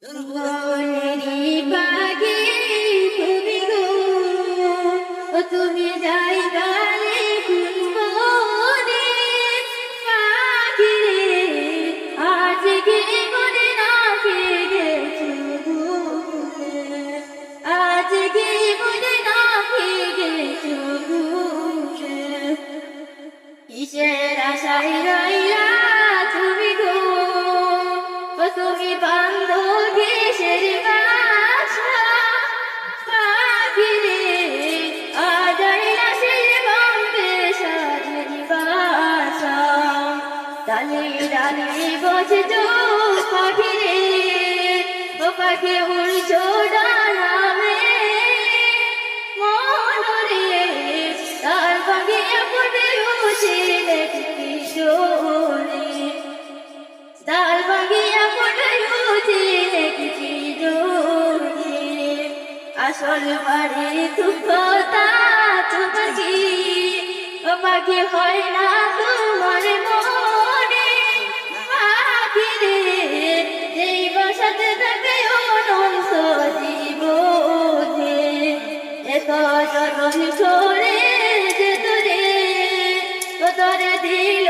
বনেরি পাখি তুমি গো, তুমি যাই গালে কুঞ্জরে পাখি রে, আজকে মনে রাখে গেছো ঘুরে, আজকে মনে রাখে গেছো ঘুরে। কিসের আশায় রইলা তুমি গো, তুমি বান্ধো কিসের বাসা পাখি রে, আজ আইলাসের বম্বে সাজের বাসা। ডালে ডালে বসেছো পাখি রে, ও পাখি উড়ছো ডানা মেলে মনরে, তার ভাগে ফুটে উঠে কিশোরে, তার ভাগিয়া ফুটে উঠে কিশোরে। আসল বাড়ি তুফতা তোমার কি, ও পাখি হয় না তোমার মনে পাখি রে, যেই বাসাতে থাকে অনন্ত জীবনে। এত জনম ছড়ে যে তোরে, ও তোরে দিল